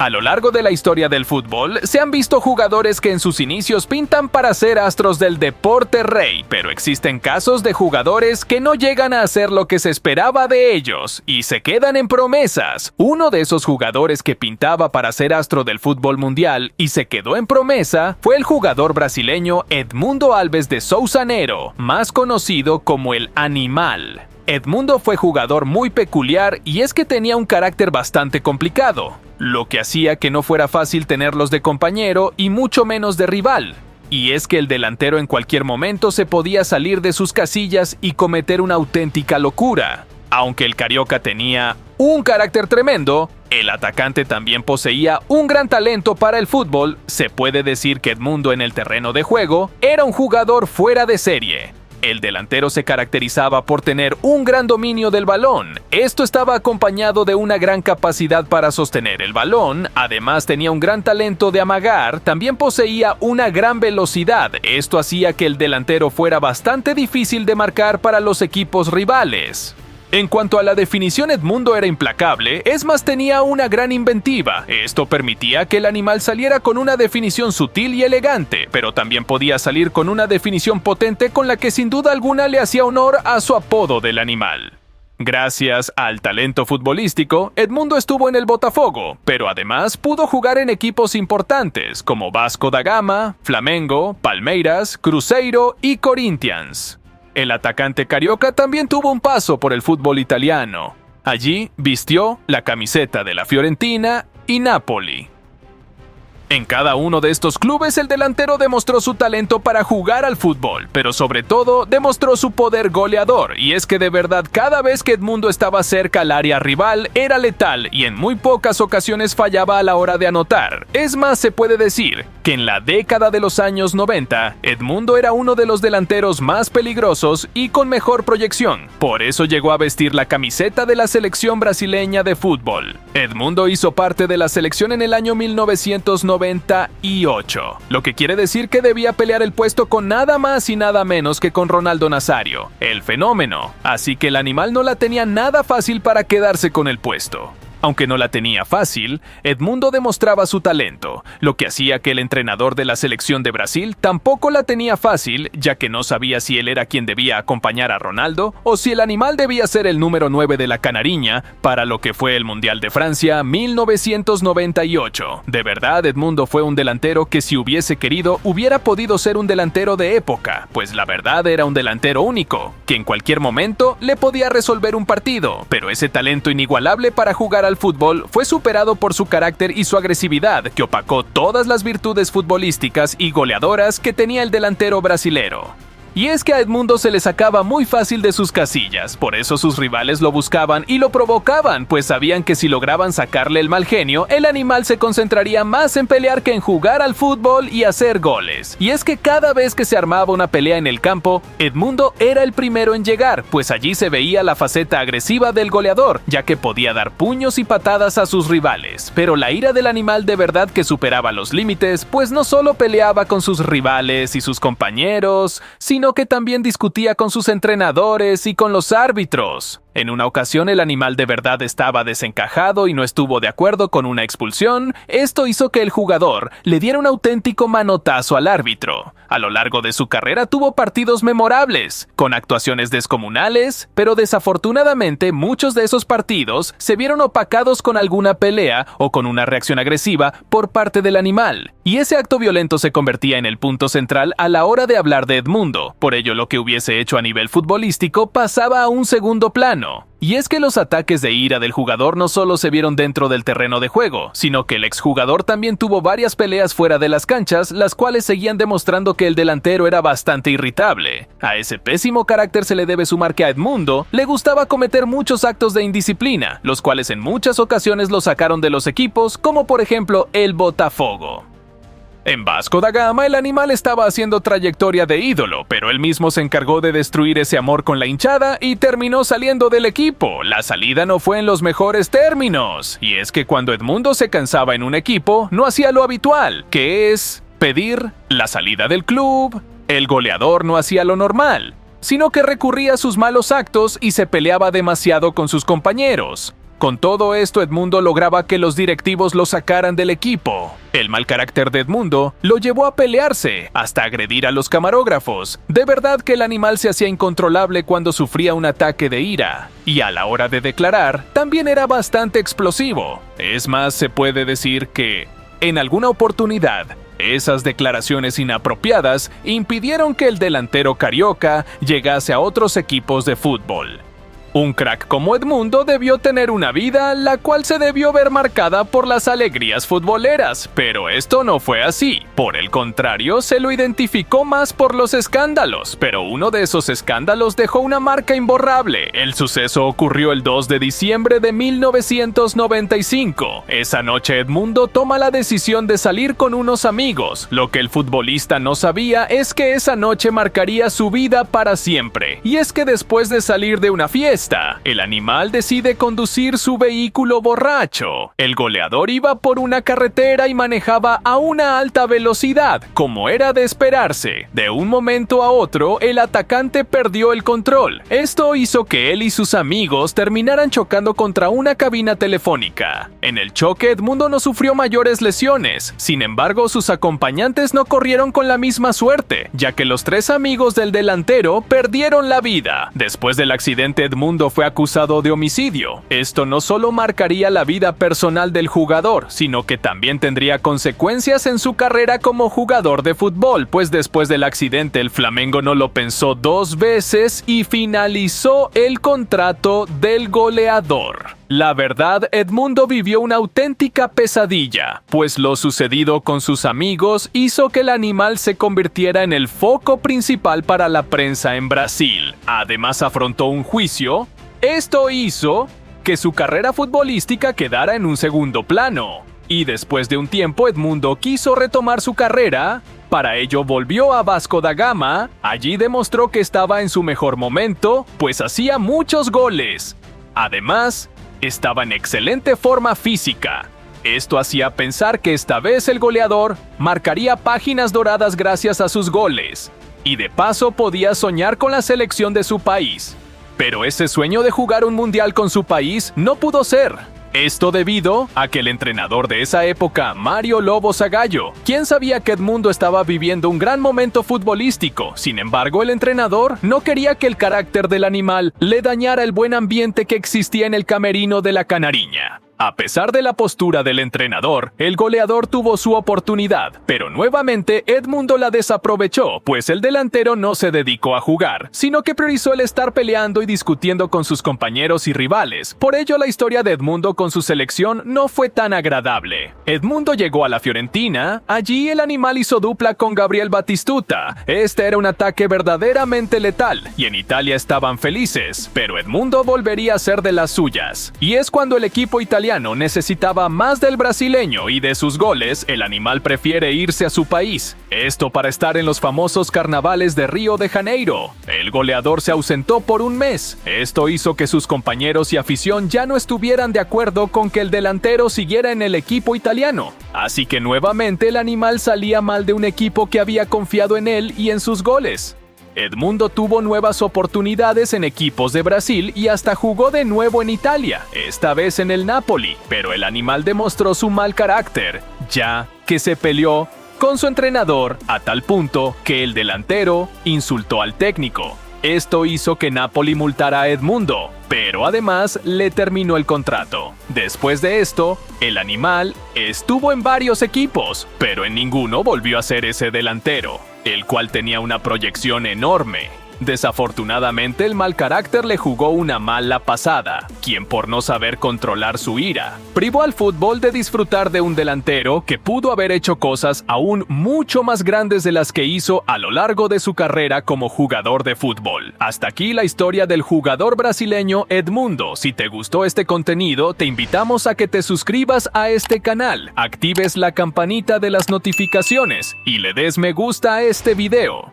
A lo largo de la historia del fútbol, se han visto jugadores que en sus inicios pintan para ser astros del deporte rey, pero existen casos de jugadores que no llegan a hacer lo que se esperaba de ellos y se quedan en promesas. Uno de esos jugadores que pintaba para ser astro del fútbol mundial y se quedó en promesa fue el jugador brasileño Edmundo Alves de Souza Nero, más conocido como el Animal. Edmundo fue jugador muy peculiar y es que tenía un carácter bastante complicado, lo que hacía que no fuera fácil tenerlos de compañero y mucho menos de rival. Y es que el delantero en cualquier momento se podía salir de sus casillas y cometer una auténtica locura. Aunque el Carioca tenía un carácter tremendo, el atacante también poseía un gran talento para el fútbol. Se puede decir que Edmundo en el terreno de juego era un jugador fuera de serie. El delantero se caracterizaba por tener un gran dominio del balón. Esto estaba acompañado de una gran capacidad para sostener el balón, además tenía un gran talento de amagar, también poseía una gran velocidad. Esto hacía que el delantero fuera bastante difícil de marcar para los equipos rivales. En cuanto a la definición, Edmundo era implacable, es más, tenía una gran inventiva. Esto permitía que el Animal saliera con una definición sutil y elegante, pero también podía salir con una definición potente con la que sin duda alguna le hacía honor a su apodo del Animal. Gracias al talento futbolístico, Edmundo estuvo en el Botafogo, pero además pudo jugar en equipos importantes como Vasco da Gama, Flamengo, Palmeiras, Cruzeiro y Corinthians. El atacante carioca también tuvo un paso por el fútbol italiano. Allí vistió la camiseta de la Fiorentina y Napoli. En cada uno de estos clubes el delantero demostró su talento para jugar al fútbol, pero sobre todo demostró su poder goleador, y es que de verdad cada vez que Edmundo estaba cerca al área rival era letal y en muy pocas ocasiones fallaba a la hora de anotar. Es más, se puede decir que en la década de los años 90, Edmundo era uno de los delanteros más peligrosos y con mejor proyección. Por eso llegó a vestir la camiseta de la selección brasileña de fútbol. Edmundo hizo parte de la selección en el año 1998, lo que quiere decir que debía pelear el puesto con nada más y nada menos que con Ronaldo Nazario, el fenómeno, así que el Animal no la tenía nada fácil para quedarse con el puesto. Aunque no la tenía fácil, Edmundo demostraba su talento, lo que hacía que el entrenador de la selección de Brasil tampoco la tenía fácil, ya que no sabía si él era quien debía acompañar a Ronaldo o si el Animal debía ser el número 9 de la Canariña para lo que fue el Mundial de Francia 1998. De verdad, Edmundo fue un delantero que si hubiese querido hubiera podido ser un delantero de época, pues la verdad era un delantero único, que en cualquier momento le podía resolver un partido, pero ese talento inigualable para jugar al fútbol fue superado por su carácter y su agresividad, que opacó todas las virtudes futbolísticas y goleadoras que tenía el delantero brasilero. Y es que a Edmundo se le sacaba muy fácil de sus casillas, por eso sus rivales lo buscaban y lo provocaban, pues sabían que si lograban sacarle el mal genio, el Animal se concentraría más en pelear que en jugar al fútbol y hacer goles. Y es que cada vez que se armaba una pelea en el campo, Edmundo era el primero en llegar, pues allí se veía la faceta agresiva del goleador, ya que podía dar puños y patadas a sus rivales. Pero la ira del Animal de verdad que superaba los límites, pues no solo peleaba con sus rivales y sus compañeros, sino que también discutía con sus entrenadores y con los árbitros. En una ocasión el Animal de verdad estaba desencajado y no estuvo de acuerdo con una expulsión. Esto hizo que el jugador le diera un auténtico manotazo al árbitro. A lo largo de su carrera tuvo partidos memorables, con actuaciones descomunales, pero desafortunadamente muchos de esos partidos se vieron opacados con alguna pelea o con una reacción agresiva por parte del Animal. Y ese acto violento se convertía en el punto central a la hora de hablar de Edmundo. Por ello, lo que hubiese hecho a nivel futbolístico pasaba a un segundo plano. Y es que los ataques de ira del jugador no solo se vieron dentro del terreno de juego, sino que el exjugador también tuvo varias peleas fuera de las canchas, las cuales seguían demostrando que el delantero era bastante irritable. A ese pésimo carácter se le debe sumar que a Edmundo le gustaba cometer muchos actos de indisciplina, los cuales en muchas ocasiones lo sacaron de los equipos, como por ejemplo el Botafogo. En Vasco da Gama el Animal estaba haciendo trayectoria de ídolo, pero él mismo se encargó de destruir ese amor con la hinchada y terminó saliendo del equipo. La salida no fue en los mejores términos, y es que cuando Edmundo se cansaba en un equipo, no hacía lo habitual, que es pedir la salida del club. El goleador no hacía lo normal, sino que recurría a sus malos actos y se peleaba demasiado con sus compañeros. Con todo esto, Edmundo lograba que los directivos lo sacaran del equipo. El mal carácter de Edmundo lo llevó a pelearse, hasta agredir a los camarógrafos. De verdad que el animal se hacía incontrolable cuando sufría un ataque de ira, y a la hora de declarar, también era bastante explosivo. Es más, se puede decir que, en alguna oportunidad, esas declaraciones inapropiadas impidieron que el delantero carioca llegase a otros equipos de fútbol. Un crack como Edmundo debió tener una vida la cual se debió ver marcada por las alegrías futboleras, pero esto no fue así. Por el contrario, se lo identificó más por los escándalos, pero uno de esos escándalos dejó una marca imborrable. El suceso ocurrió el 2 de diciembre de 1995. Esa noche Edmundo toma la decisión de salir con unos amigos. Lo que el futbolista no sabía es que esa noche marcaría su vida para siempre. Y es que después de salir de una fiesta, el animal decide conducir su vehículo borracho. El goleador iba por una carretera y manejaba a una alta velocidad, como era de esperarse. De un momento a otro, el atacante perdió el control. Esto hizo que él y sus amigos terminaran chocando contra una cabina telefónica. En el choque, Edmundo no sufrió mayores lesiones. Sin embargo, sus acompañantes no corrieron con la misma suerte, ya que los 3 amigos del delantero perdieron la vida. Después del accidente, Edmundo fue acusado de homicidio. Esto no solo marcaría la vida personal del jugador, sino que también tendría consecuencias en su carrera como jugador de fútbol, pues después del accidente el Flamengo no lo pensó 2 veces y finalizó el contrato del goleador. La verdad, Edmundo vivió una auténtica pesadilla, pues lo sucedido con sus amigos hizo que el animal se convirtiera en el foco principal para la prensa en Brasil. Además, afrontó un juicio. Esto hizo que su carrera futbolística quedara en un segundo plano. Y después de un tiempo, Edmundo quiso retomar su carrera. Para ello volvió a Vasco da Gama. Allí demostró que estaba en su mejor momento, pues hacía muchos goles. Además, estaba en excelente forma física. Esto hacía pensar que esta vez el goleador marcaría páginas doradas gracias a sus goles, y de paso podía soñar con la selección de su país. Pero ese sueño de jugar un mundial con su país no pudo ser. Esto debido a que el entrenador de esa época, Mario Lobo Zagallo, quien sabía que Edmundo estaba viviendo un gran momento futbolístico. Sin embargo, el entrenador no quería que el carácter del animal le dañara el buen ambiente que existía en el camerino de la Canariña. A pesar de la postura del entrenador, el goleador tuvo su oportunidad, pero nuevamente Edmundo la desaprovechó, pues el delantero no se dedicó a jugar, sino que priorizó el estar peleando y discutiendo con sus compañeros y rivales. Por ello, la historia de Edmundo con su selección no fue tan agradable. Edmundo llegó a la Fiorentina. Allí el animal hizo dupla con Gabriel Batistuta. Este era un ataque verdaderamente letal, y en Italia estaban felices, pero Edmundo volvería a ser de las suyas. Y es cuando el equipo italiano necesitaba más del brasileño y de sus goles, el animal prefiere irse a su país. Esto para estar en los famosos carnavales de Río de Janeiro. El goleador se ausentó por un mes. Esto hizo que sus compañeros y afición ya no estuvieran de acuerdo con que el delantero siguiera en el equipo italiano. Así que nuevamente el animal salía mal de un equipo que había confiado en él y en sus goles. Edmundo tuvo nuevas oportunidades en equipos de Brasil y hasta jugó de nuevo en Italia, esta vez en el Napoli, pero el animal demostró su mal carácter, ya que se peleó con su entrenador a tal punto que el delantero insultó al técnico. Esto hizo que Napoli multara a Edmundo, pero además le terminó el contrato. Después de esto, el animal estuvo en varios equipos, pero en ninguno volvió a ser ese delantero, el cual tenía una proyección enorme. Desafortunadamente, el mal carácter le jugó una mala pasada, quien por no saber controlar su ira, privó al fútbol de disfrutar de un delantero que pudo haber hecho cosas aún mucho más grandes de las que hizo a lo largo de su carrera como jugador de fútbol. Hasta aquí la historia del jugador brasileño Edmundo. Si te gustó este contenido, te invitamos a que te suscribas a este canal, actives la campanita de las notificaciones y le des me gusta a este video.